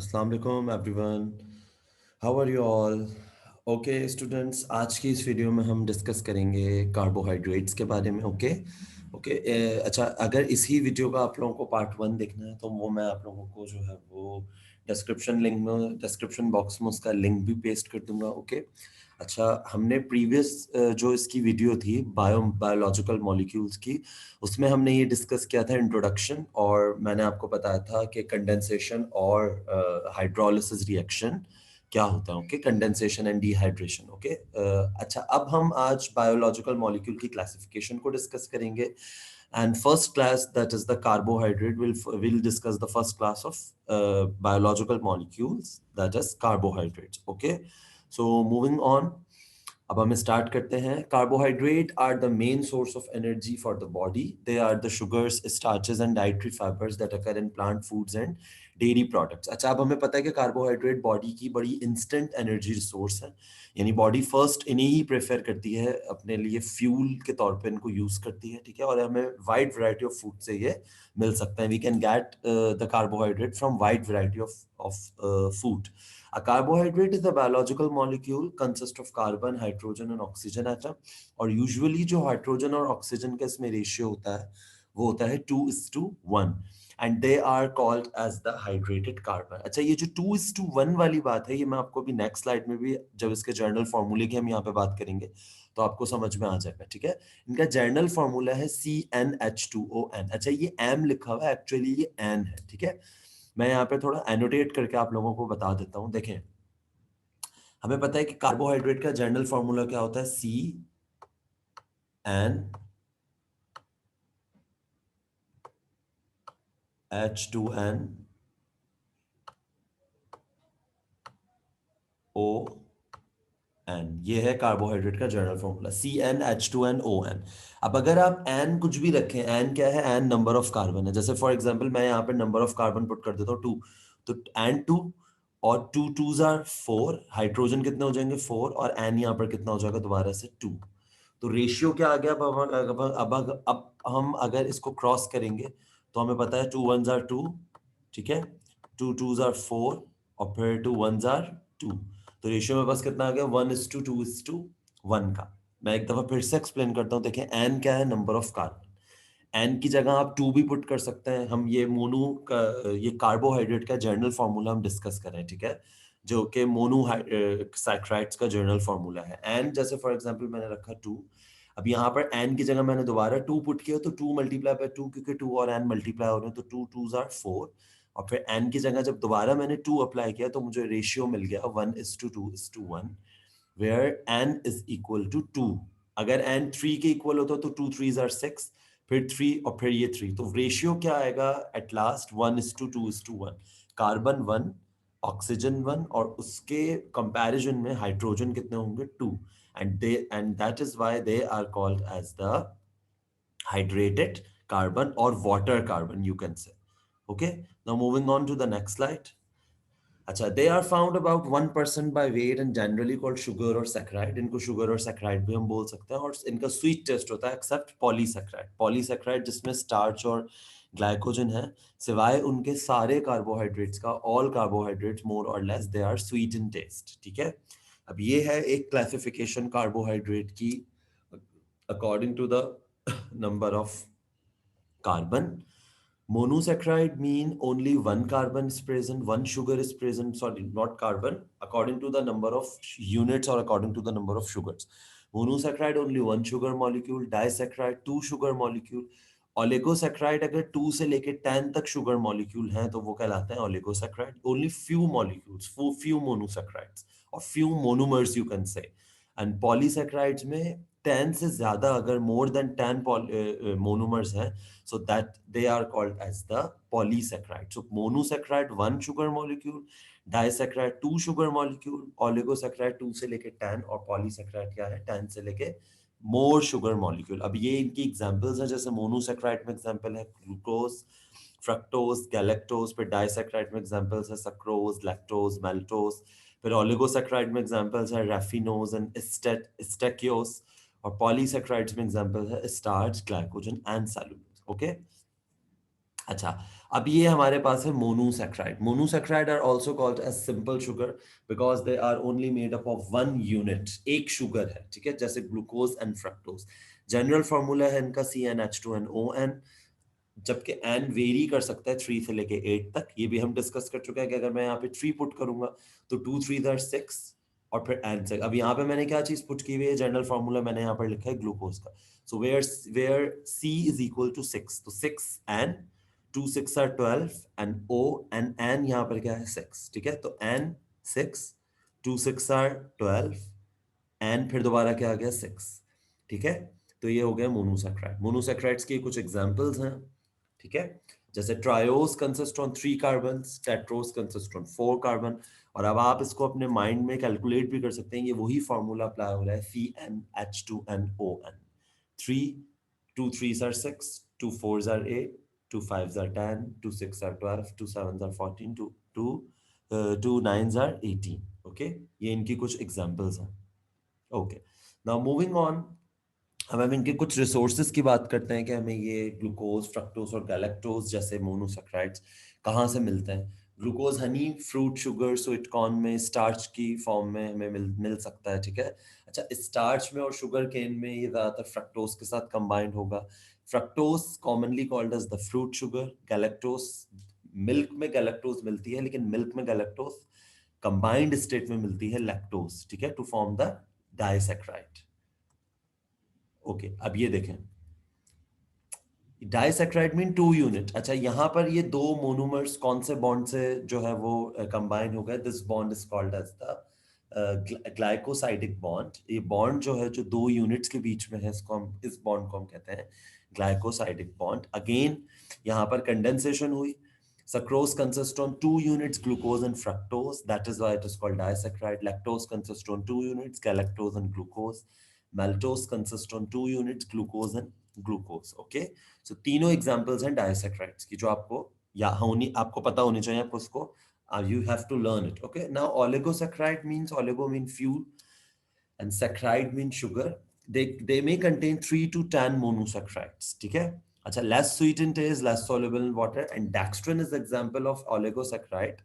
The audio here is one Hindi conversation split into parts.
अस्सलाम वालेकुम everyone, how are you all? Okay students, आज की इस वीडियो में हम डिस्कस करेंगे कार्बोहाइड्रेट्स के बारे में। ओके अच्छा, अगर इसी वीडियो का आप लोगों को पार्ट वन देखना है तो वो मैं आप लोगों को जो है वो डिस्क्रिप्शन बॉक्स में उसका लिंक भी पेस्ट कर दूंगा। ओके अच्छा, हमने प्रीवियस जो इसकी वीडियो थी बायोलॉजिकल मॉलिक्यूल्स की, उसमें हमने ये डिस्कस किया था इंट्रोडक्शन, और मैंने आपको बताया था कि कंडेंसेशन और हाइड्रोलिसिस रिएक्शन क्या होता है। Okay, condensation and dehydration. Okay अच्छा, अब हम आज बायोलॉजिकल मॉलिक्यूल की क्लासिफिकेशन को डिस्कस करेंगे। And first class, that is the carbohydrate, will discuss the first class of biological molecules, that is carbohydrates. Okay, so moving on, अब हम स्टार्ट करते हैं। Carbohydrate are the main source of energy for the body. They are the sugars, starches and dietary fibres that occur in plant foods and dairy products. अच्छा, अब हमें पता है कि कार्बोहाइड्रेट बॉडी की बड़ी इंस्टेंट एनर्जी रिसोर्स है, यानी बॉडी फर्स्ट इन्हें ही प्रेफर करती है अपने लिए, फ्यूल के तौर पे इनको यूज करती है। ठीक है, और हमें वाइड वैरायटी ऑफ फूड से ये मिल सकता है। We can get the carbohydrate from wide variety of food. A carbohydrate is a biological molecule consist of carbon, hydrogen and oxygen atom. और यूजुअली जो हाइड्रोजन और ऑक्सीजन का इसमें रेशियो होता है वो होता है 2:1, and they are called as the hydrated carbon. अच्छा, ये जो 2:1 वाली बात है, ये मैं आपको भी नेक्स्ट स्लाइड में भी, जब इसके जर्नल फॉर्मूले की हम यहाँ पे बात करेंगे तो आपको समझ में आ जाएगा। ठीक है, इनका जर्नल फॉर्मूला है CnH2ON। अच्छा, ये एम लिखा हुआ है, एक्चुअली ये एन है। ठीक है, मैं यहाँ पे थोड़ा एनोटेट करके आप लोगों को बता देता हूँ। देखें, हमें पता है कि कार्बोहाइड्रेट का जनरल फॉर्मूला क्या होता है, CnH2nO, ये है कार्बोहाइड्रेट का जनरल फॉर्मूला, CnH2nOn। अब अगर आप एन कुछ भी रखें, एन क्या है, एन नंबर ऑफ कार्बन है। जैसे फॉर एग्जांपल मैं यहाँ पे नंबर ऑफ कार्बन पुट कर देता हूँ 2, तो एन 2, और 2 2s आर 4, हाइड्रोजन कितने हो जाएंगे 4, और एन यहाँ पर कितना हो जाएगा दोबारा से 2। तो रेशियो क्या आ गया? अब हम अगर इसको क्रॉस करेंगे तो हमें पता है 2 1s आर 2, ठीक है, 2 2s आर 4, और फिर 2 1s आर 2। तो रेशियो में बस कितना आ गया, 1:2:1 का। मैं एक दफा फिर से एक्सप्लेन करता हूँ। देखें, एन क्या है, नंबर ऑफ कार्बन। एन की जगह आप 2 भी पुट कर सकते हैं। हम ये मोनो का, ये कार्बोहाइड्रेट का जर्नल फॉर्मूला हम डिस्कस कर रहे हैं। ठीक है, जो कि मोनो सैकराइड्स का जर्नल फॉर्मूला है। एन जैसे फॉर एग्जांपल मैंने रखा 2, अब यहाँ पर एन की जगह मैंने दोबारा 2 पुट किया, तो 2 मल्टीप्लाई बाय 2, क्योंकि 2 और एन मल्टीप्लाई हो रहे हैं, तो 2 2s आर 4, और फिर एन की जगह जब दोबारा मैंने 2 अप्लाई किया तो मुझे रेशियो मिल गया 1:2:1, where n is equal to 2। अगर एन 3 के इक्वल होता तो 2 3s आर 6, फिर 3 और फिर ये 3, तो रेशियो क्या आएगा एट लास्ट, 1:2:1। कार्बन 1, ऑक्सीजन 1, और उसके कंपैरिजन में हाइड्रोजन कितने होंगे 2, and that is why they are called as the hydrated carbon or water carbon, you can say. Okay, now moving on to the next slide. अच्छा, they are found about 1% by weight and generally called sugar और सैकराइड। इनको शुगर और सैकराइड भी हम बोल सकते हैं, और इनका स्वीट टेस्ट होता है एक्सेप्ट पॉलीसैकराइड। पॉलीसैकराइड जिसमें स्टार्च और ग्लाइकोजन है, सिवाय उनके सारे कार्बोहाइड्रेट्स का, all carbohydrates more or less they are sweet in taste. ठीक है, अब ये है एक क्लासिफिकेशन कार्बोहाइड्रेट की according to the number of carbon. Monosaccharide mean only one carbon is present, one sugar is present, sorry, not carbon, according to the number of units or according to the number of sugars. Monosaccharide only one sugar molecule, disaccharide two sugar molecule, ओलिगोसैक्राइड अगर 2 से लेके 10 तक शुगर मॉलिक्यूल हैं तो वो कहलाते हैं oligosaccharide. Only few molecules, few monosaccharides और few monomers you can say. And polysaccharides में 10 से ज्यादा, अगर मोर देन 10 मोनोमर्स हैं, so that they are called as the polysaccharide. So monosaccharide one sugar molecule, disaccharide two sugar molecule, oligosaccharide 2 से लेके 10, और polysaccharide क्या है, 10 से लेके more sugar molecule. अब ये इनकी एग्जांपल्स हैं, जैसे मोनोसैक्राइड में एग्जांपल है ग्लूकोज, फ्रक्टोज, गैलेक्टोज, फिर डाइसैक्राइड में एग्जांपल्स है सक्रोज, लैक्टोज, मैल्टोज, फिर ओलिगोसैक्राइड में एग्जांपल्स है रैफिनोज एंड स्टेकियोस, और पॉलीसैक्राइड्स में एग्जांपल है starch, glycogen and cellulose. Okay, अच्छा, अब ये हमारे पास है monosaccharide. Monosaccharide are also called as simple sugar because they are only made up of one unit. एक शुगर है, ठीक है, जैसे glucose and fructose. General formula है इनका CnH2nOn. जबकि एन वेरी कर सकता है 3 से लेके 8 तक. ये भी हम डिस्कस कर चुके हैं कि अगर मैं यहाँ पे 3 पुट करूंगा तो 2 3 आर 6 और फिर एन से. अब यहाँ पे मैंने क्या चीज पुट की हुई है, जनरल फॉर्मूला मैंने यहाँ पर लिखा है ग्लूकोज का. So where C is equal to 6, तो 6n, 2 6 आर 12 एंड O एंड n यहाँ पर क्या है 6, ठीक है. तो n 6, 2 6 आर 12 एंड फिर दोबारा क्या आ गया 6, ठीक है. तो ये हो गया मोनोसैक्राइड. मोनोसैक्राइड्स के कुछ एग्जांपल्स हैं, ठीक है. जैसे triose consist on 3 carbon, Tedros consist on 4 carbon. और अब आप इसको अपने माइंड में कैलकुलेट भी कर सकते हैं. ये वही फॉर्मूला अप्लाई हो रहा है CnH2nOn. 3 2 3s are 6, 2 4s are 8, 2 5s are 10, 2 6 are 12, 2 7s are 14, 2 9s are 18. Okay, ये इनकी कुछ एग्जांपल्स हैं. Okay, now moving on. अब हम इनके कुछ रिसोर्सेज की बात करते हैं कि हमें ये ग्लूकोज, फ्रक्टोज और गैलेक्टोज जैसे मोनोसैक्राइड्स कहाँ से मिलते हैं. Glucose Honey, fruit sugar, sweet corn में स्टार्च की फॉर्म में हमें मिल सकता है, ठीक है. अच्छा, स्टार्च में और शुगर केन में ये ज़्यादातर फ्रक्टोज के साथ कंबाइंड होगा. Fructose commonly called as the fruit sugar. Galactose, milk में गैलेक्टोज मिलती है, लेकिन मिल्क में गैलेक्टोज कंबाइंड स्टेट में मिलती है लैक्टोज, ठीक है, to form the disaccharide. Okay, अब ये देखें, डाइसैक्राइड मीन 2 यूनिट. अच्छा, यहाँ पर ये दो मोनोमर्स कौन से बॉन्ड से जो है वो कंबाइन हो गए. This bond is called as the glycosidic bond. ये बॉन्ड जो है जो दो यूनिट्स के बीच में है, इसको हम, इस बॉन्ड को हम कहते हैं ग्लाइकोसाइडिक बॉन्ड. अगेन यहाँ पर कंडेंसेशन हुई. Sucrose consists on 2 units, glucose and fructose. That is why it is called disaccharide. Lactose consists on 2 units, galactose and glucose. Maltose consists on 2 units, glucose and glucose. Okay. So तीनों एग्जांपल्स हैं डाइसैक्राइड्स की जो आपको या होनी, आपको पता होनी चाहिए. आपको उसको you have to learn it. Okay. Now oligosaccharide means, oligo mean few and saccharide means sugar. They may contain 3 to 10 monosaccharides. ठीक है. अच्छा, less sweet in taste, less soluble in water, and dextrin is the example of oligosaccharide,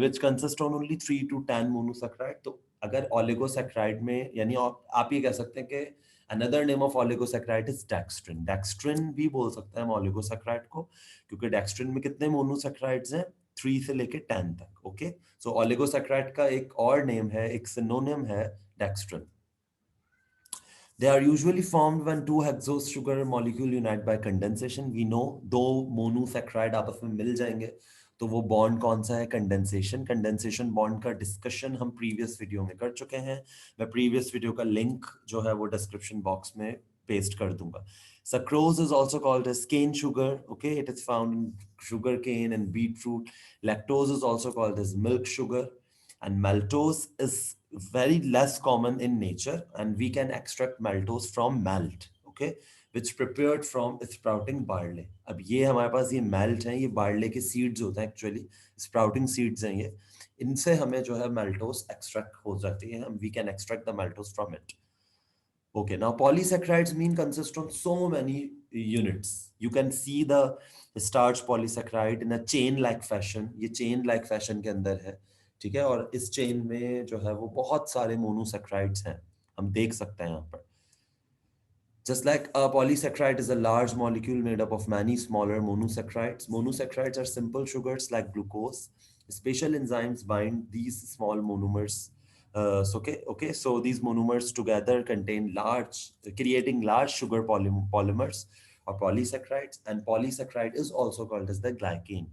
which consist on only 3 to 10 monosaccharide. तो अगर oligosaccharide में, यानी आप ये कह सकते हैं कि another name of oligosaccharide is dextrin. dextrin भी बोल सकते हैं हम oligosaccharide को, क्योंकि dextrin में कितने monosaccharides हैं, 3 से लेके 10 तक. ओके, सो oligosaccharide का एक और नेम है, एक सिनोनिम है dextrin. They are usually formed when two hexose sugar molecule unite by condensation. We know दो monosaccharide आपस में मिल जाएंगे तो वो बॉन्ड कौन सा है, कंडेंसेशन. कंडेंसेशन बॉन्ड का डिस्कशन हम प्रीवियस वीडियो में कर चुके हैं. मैं प्रीवियस वीडियो का लिंक जो है वो डिस्क्रिप्शन बॉक्स में पेस्ट कर दूंगा. Sucrose is also called as cane sugar. Okay, it is found in sugar cane and beetroot. Lactose is also called as milk sugar, and maltose is very less common in nature, and we can extract maltose from malt. Okay, which prepared from sprouting barley. अब ये हमारे पास ये malt है, ये barley के seeds होते हैं actually, sprouting seeds हैं ये. इनसे हमें जो है maltose extract हो जाती है, we can extract the maltose from it. Okay, now polysaccharides mean consist of so many units. You can see the starch polysaccharide in a chain-like fashion. ये chain-like fashion के अंदर है, ठीक है. और इस chain में जो है वो बहुत सारे monosaccharides हैं, हम देख सकते हैं यहाँ पर. Just like a polysaccharide is a large molecule made up of many smaller monosaccharides. Monosaccharides are simple sugars like glucose. Special enzymes bind these small monomers. So these monomers together contain creating large sugar polymers or polysaccharides. And polysaccharide is also called as the glycan.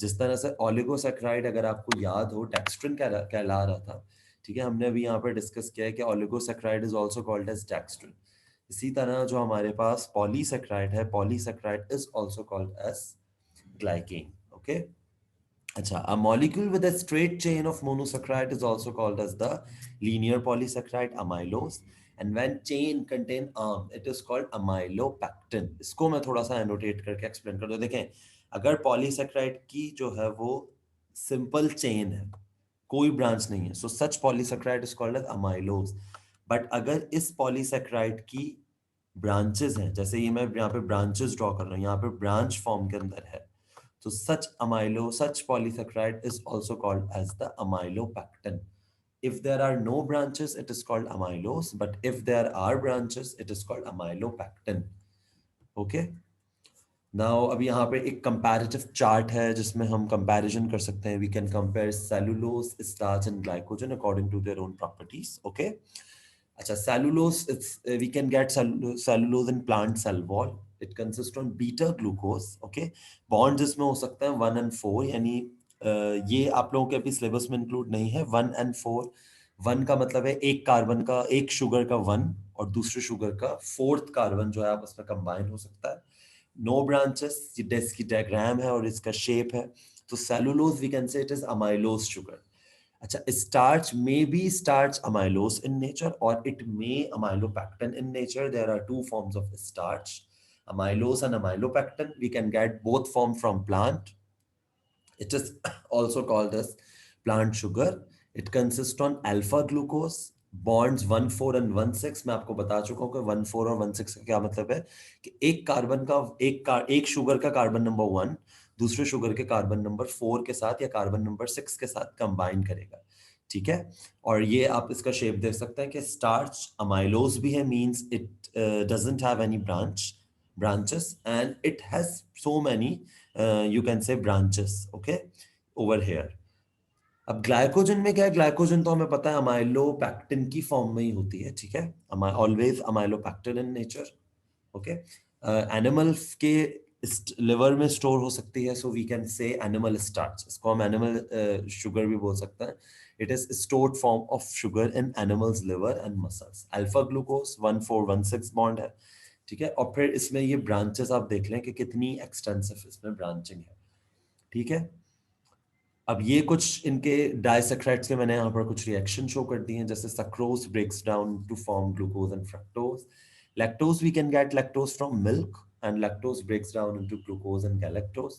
जिस तरह से ओलिगोसैक्राइड अगर आपको याद हो डेक्स्ट्रिन कहला रहा था, ठीक है, हमने अभी यहाँ पर डिस्कस किया है कि oligosaccharide is also called as dextrin. इसी तरह जो हमारे पास पॉलीसैक्राइड है, polysaccharide is also called as glycan. Okay. अच्छा, a molecule with a straight chain of monosaccharide is also called as the linear polysaccharide, amylose. And when chain contain arm, it is called amylopectin. इसको मैं थोड़ा सा एनोटेट करके एक्सप्लेन कर दूं. देखें, अगर पॉलीसैक्राइड की जो है वो सिंपल चेन है, कोई ब्रांच नहीं है, so such polysaccharide is called as amylose. But अगर इस पॉलीसैक्राइड की ब्रांचेस हैं, जैसे ये मैं यहाँ पे ब्रांचेस ड्रॉ कर रहा हूँ, यहाँ पे ब्रांच फॉर्म के अंदर है, तो such polysaccharide is also called as the amylopectin. If there are no branches, it is called amylose, but if there are branches, it is called amylopectin. Okay. Now अब यहाँ पे एक कंपैरेटिव चार्ट है जिसमें हम कंपैरिजन कर सकते हैं. We can compare cellulose, starch and glycogen according to their own properties. Okay. अच्छा, cellulose, it's we can get cellulose in plant cell wall. It consist on beta glucose. Okay. Bonds इसमें हो सकते हैं 1 and 4, यानी ये आप लोगों के अभी सिलेबस में इंक्लूड नहीं है. 1 and 4. 1 का मतलब है एक कार्बन का, एक शुगर का 1 और दूसरे शुगर का 4th कार्बन जो है आप उसमें कंबाइन हो सकता है. नो ब्रांचेस, ये डेस्क की डायग्राम है और इसका शेप है. तो cellulose we can say it is amylose sugar. अच्छा, starch may be starch amylose in nature और it may amylopectin in nature. There are two forms of starch, amylose and amylopectin. We can get both form from plant. It is also called as plant sugar. It consists on alpha glucose. Bonds 1 4 and 1 6 मैं आपको बता चुका हूँ कि 1 4 और 1 6 का क्या मतलब है कि एक कार्बन का एक शुगर का कार्बन नंबर 1 दूसरे शुगर के कार्बन नंबर 4 के साथ या कार्बन नंबर 6 के साथ कंबाइन करेगा. ठीक है. और ये आप इसका शेप देख सकते हैं कि स्टार्च अमाइलोज भी है, means it doesn't have any branches and it has so many you can say branches. Okay, over here. अब ग्लाइकोजन में क्या है? ग्लाइकोजन तो हमें पता है अमाइलोपेक्टिन की फॉर्म में ही होती है. ठीक है. Always amylopectin in nature. Okay. Animal के लिवर में स्टोर हो सकती है, so we can say animal starch. इसको हम एनिमल शुगर भी बोल सकते हैं. It is stored form of sugar in animals liver and muscles. Alpha glucose 1 4 1 6 bond है. ठीक है. और फिर इसमें ये ब्रांचेस आप देख लें कि कितनी एक्सटेंसिव इसमें ब्रांचिंग है. ठीक है. अब ये कुछ इनके डाइसैकराइड्स के मैंने यहाँ पर कुछ रिएक्शन शो कर दिए हैं, जैसे sucrose breaks down to form glucose and fructose. Lactose we can get lactose from milk and lactose breaks down into glucose and galactose.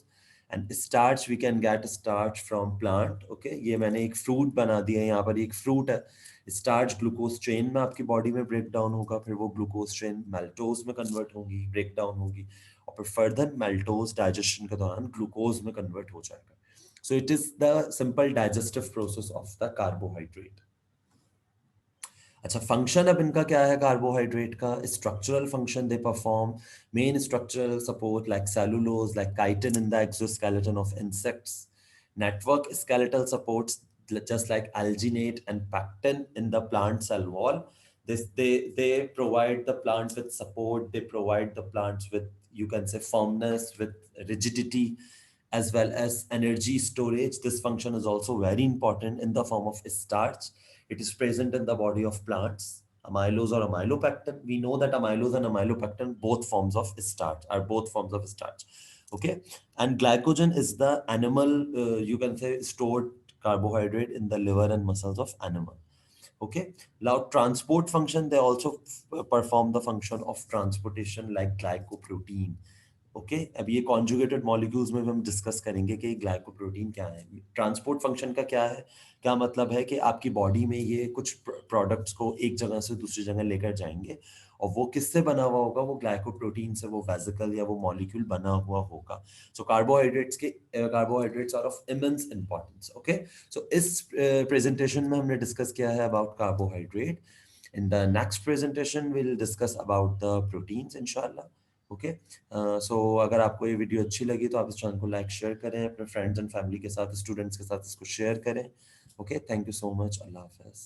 And starch we can get starch from plant. Okay, ये मैंने एक फ्रूट बना दिया है यहाँ पर. एक फ्रूट है. स्टार्च ग्लूकोज चेन में आपकी बॉडी में ब्रेक डाउन होगा, फिर वो ग्लूकोज चेन मेल्टोज में कन्वर्ट होगी, ब्रेक डाउन होगी, और फिर फर्दर मेल्टोज डाइजेशन के दौरान ग्लूकोज में कन्वर्ट हो जाएगा. So it is the simple digestive process of the carbohydrate. अच्छा, फंक्शन अब इनका क्या है कार्बोहाइड्रेट का? Structural function they perform. Main structural support like cellulose, like chitin in the exoskeleton of insects. Network skeletal supports just like alginate and pectin in the plant cell wall. They provide the plant with support. They provide the plants with, you can say, firmness, with rigidity, as well as energy storage. This function is also very important in the form of starch. It is present in the body of plants. Amylose or amylopectin. We know that amylose and amylopectin, both forms of starch, are both forms of starch. Okay. And glycogen is the animal, you can say, stored carbohydrate in the liver and muscles of animal. Okay. Now transport function, they also perform the function of transportation like glycoprotein. Okay. अब ये कॉन्जुगेटेड मॉलिक्यूल्स में भी हम डिस्कस करेंगे कि ग्लाइकोप्रोटीन क्या है. ट्रांसपोर्ट फंक्शन का क्या है? क्या मतलब है कि आपकी बॉडी में ये कुछ प्रोडक्ट्स को एक जगह से दूसरी जगह लेकर जाएंगे, और वो किससे बना हुआ होगा? वो ग्लाइकोप्रोटीन से, वो वेसिकल या वो मॉलिक्यूल बना हुआ होगा. So carbohydrates are of immense importance. Okay. So इस प्रेजेंटेशन में हमने डिस्कस किया है about carbohydrate. In the next presentation will discuss about the proteins इंशाल्लाह. ओके. सो अगर आपको ये वीडियो अच्छी लगी तो आप इस चैनल को लाइक शेयर करें, अपने फ्रेंड्स एंड फैमिली के साथ, स्टूडेंट्स के साथ इसको शेयर करें. Okay. Thank you so much. अल्लाह हाफिज़.